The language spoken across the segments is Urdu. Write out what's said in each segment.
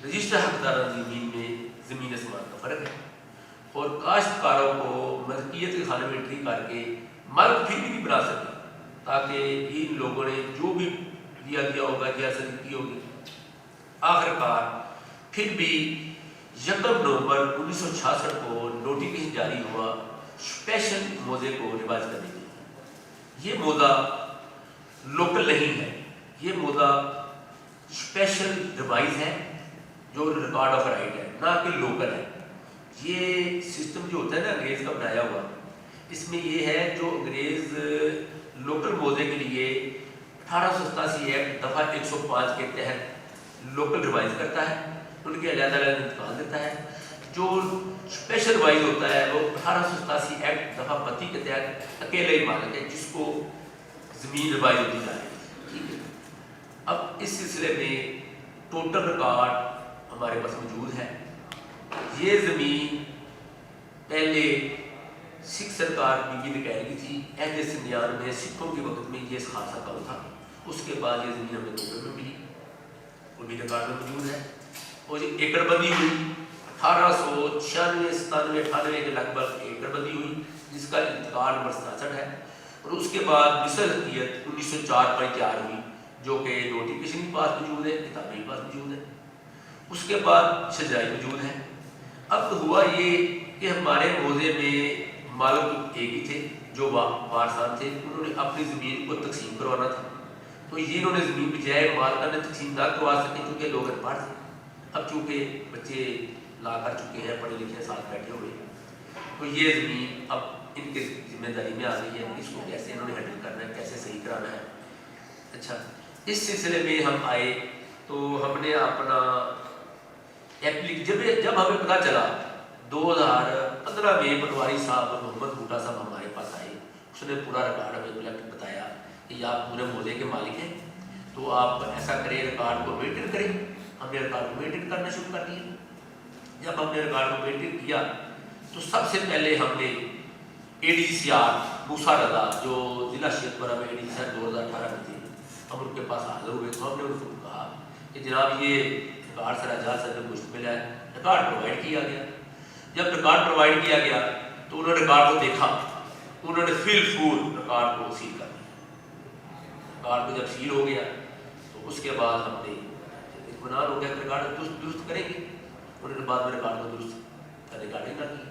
رجسٹر حقداران زمین میں زمین آسمان کا فرق ہے، اور کاشتکاروں کو ملکیت کے خانے میں انٹری کر کے مالک پھر بھی نہیں بنا سکے، تاکہ ان لوگوں نے جو بھی دیا ہوگا جیسا کی ہوگی، آخرکار پھر بھی 1 نومبر 1966 کو نوٹیفکیشن جاری ہوا اسپیشل موضے کو ریوائز کرنے کے لیے۔ یہ موضع لوکل نہیں ہے، یہ موضع اسپیشل ریوائز ہے جو ریکارڈ آف رائٹ ہے، نہ کہ لوکل ہے۔ یہ سسٹم جو ہوتا ہے نا انگریز کا بنایا ہوا، اس میں یہ ہے جو انگریز لوکل موضے کے لیے 1887 ایکٹ دفعہ 105 کے تحت لوکل ریوائز کرتا ہے، ان کے علیحدہ علیحدہ انتقال دیتا ہے۔ جو اسپیشل ریوائز ہوتا ہے وہ 1887 ایکٹ دفعہ 32 کے تحت اکیلے ہی مالک ہے، جس کو زمین ریوائز ہوتی جا رہی ہے، ٹھیک ہے۔ اب اس سلسلے میں ٹوٹل ریکارڈ ہمارے پاس موجود ہے۔ یہ زمین پہلے سکھ سرکار بی بی نکال کی تھی، عہد سندھیان میں سکھوں کے وقت میں یہ خاصا کم تھا، اس کے بعد یہ زمین ہمیں ٹوٹل میں ملی، وہ بھی ریکارڈ میں موجود ہے۔ اور یہ ایکڑ بندی ہوئی 1896 97 98 کے لگ بھگ ایکڑ بندی ہوئی، جس کا انتقال نمبر 67 ہے۔ اور اس کے بعد مصر حقیقت 1904 پر تیار ہوئی، جو کہ نوٹیفکیشن بھی پاس موجود ہے، کتابیں بھی پاس موجود ہیں، اس کے بعد شجرائی موجود ہے۔ اب ہوا یہ کہ ہمارے موضے میں مالک ایک ہی تھے جو وارثان تھے، انہوں نے اپنی زمین کو تقسیم کروانا تھا، تو یہ انہوں نے زمین بجائے مالکان نے تقسیم نہ کروا سکے کیونکہ لوگ ان پڑھ تھے۔ اب چونکہ بچے لا کر چکے ہیں، پڑھے لکھے ساتھ بیٹھے ہوئے، تو یہ زمین اب ان کے ذمہ داری میں آ گئی ہے، اس کو کیسے انہوں نے ہینڈل کرنا ہے، کیسے صحیح کرانا ہے۔ اچھا، اس سلسلے میں ہم آئے تو ہم نے اپنا جب ہمیں پتہ چلا 2015 میں پٹواری صاحب محمد بھوٹا صاحب ہمارے پاس آئے، اس نے پورا ریکارڈ ہمیں بتایا کہ آپ پورے موضے کے مالک ہیں، تو آپ ایسا کریں ریکارڈ کو مینٹین کریں۔ ہم نے ریکارڈ کو مینٹین کرنا شروع کر دیا۔ جب ہم نے ریکارڈ کو مینٹین کیا تو سب سے پہلے ہم نے اے ڈی سی آر موسیٰ رضا جو ضلع شیخپورہ میں اے ڈی سی آر 2018 میں تھے، ہم ان کے پاس حاضر ہوئے تو ہم نے ان کو کہا کہ جناب یہ ریکارڈ سر اعجاز سر میں مشتمل ہے، ریکارڈ پرووائڈ کیا گیا۔ جب ریکارڈ پرووائڈ کیا گیا تو انہوں نے ریکارڈ کو دیکھا، انہوں نے فل فول ریکارڈ کو سیل کر دیا۔ ریکارڈ کو جب سیل ہو گیا تو اس کے بعد ہم نے اطمینان ہو گیا کہ ریکارڈ درست کریں گے، انہوں نے بعد میں ریکارڈ کو درست کرنے کا نہ کیا۔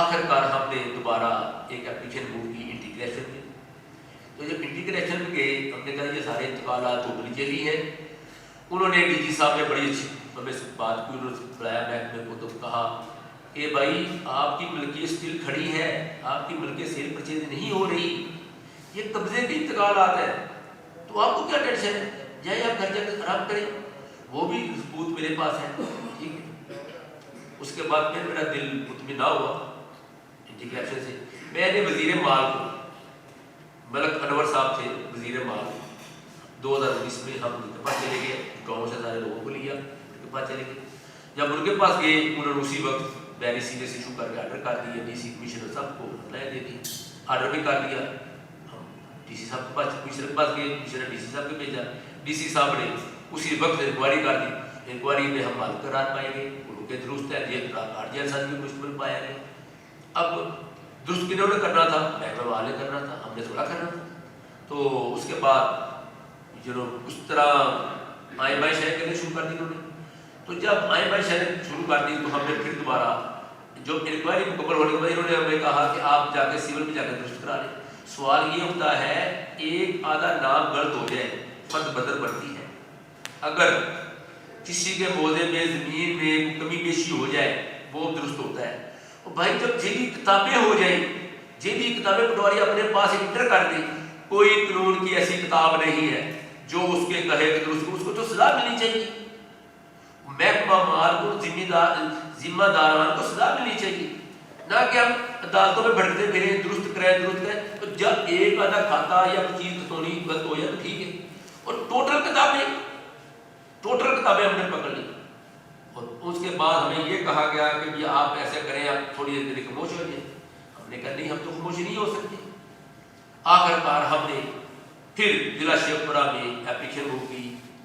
آخرکار ہم نے دوبارہ ایک اپلیکیشن موو کی انٹیگریشن میں، تو جب انٹیگریشن میں گئے ہم نے کہا یہ سارے انتقالات ٹوٹلی جعلی ہیں۔ انہوں نے ڈی جی صاحب نے بڑی اچھی ہمیں بات کی، انہوں نے بلایا محکمے کو تو کہا کہ بھائی آپ کی ملکیت اسٹل کھڑی ہے، آپ کی ملکیت سیل پرچیز نہیں ہو رہی، یہ قبضے کے انتقالات ہیں، تو آپ کو کیا ٹینشن ہے، جائے آپ گھر جا کے خراب کریں، وہ بھی ثبوت میرے پاس ہے، ٹھیک ہے۔ اس کے بعد پھر میرا دل مطمئن نہ ہوا انٹیگریشن سے، میں نے وزیر مال کو، ملک انور صاحب تھے وزیر مال، 2019 میں ہم ان کے پاس چلے گئے، گاؤں سے سارے لوگوں کو لیا، ان کے پاس چلے گئے۔ جب ان کے پاس گئے انہوں نے اسی وقت بیری سیریس ایشو کر کے آرڈر کر دیا، ڈی سی کمشنر صاحب کو اپلائی دے دی، آرڈر بھی کر دیا۔ ہم ڈی سی صاحب کے پاس کمشنر کے پاس گئے، کمشنر ڈی سی صاحب کو بھیجا، ڈی سی صاحب نے اسی وقت انکوائری کر دی، انکوائری میں ہم مالک قرار پائے گئے، ان کے درست ہے یہ آرجین صاحب کی مشتمل پایا گیا۔ اب درست کنہوں نے کرنا تھا، محکمہ والے کرنا تھا، ہم نے تھوڑا کرنا تھا۔ تو اس کے بعد جو اس طرح آئیں بائیں شہر کرنے شروع کر دی انہوں نے، تو جب آئیں بائیں شہر شروع کر دی تو ہم نے پھر دوبارہ جو انکوائری مکمل ہونے کے بعد انہوں نے ہمیں کہا کہ آپ جا کے سیول میں جا کے درست کرا لیں۔ سوال یہ ہوتا ہے ایک آدھا نام غلط ہو جائے فرد بدل پڑتی ہے، اگر کسی کے موضے میں زمین میں کمی بیشی ہو جائے وہ درست ہوتا ہے۔ اور بھائی جب جیلی کتابیں ہو جائیں، جیلی کتابیں پٹواری اپنے پاس انٹر کر دیں، کوئی قانون کی ایسی کتاب نہیں ہے جو اس کے کہے کہ درست، اس کو تو سزا ملنی چاہیے، محکمہ مال کو ذمہ داران کو سزا ملنی چاہیے، نہ کہ ہم عدالتوں میں بھٹکتے پھریں درست کریں۔ تو جب ایک آدھا کھاتا یا چیز کتونی غلط ہو جائے تو ٹھیک ہے، اور ٹوٹل کتابیں ہم نے پکڑ لی، اور اس کے بعد ہمیں یہ کہا گیا کہ آپ ایسے کریں، آپ تھوڑی دیر کے لیے خاموش ہو جائیں۔ ہم نے کہا نہیں، ہم تو خاموش نہیں ہو سکتے۔ آخرکار ہم نے پھر ضلع شیخپورہ میں اپلیکیشن موو کی،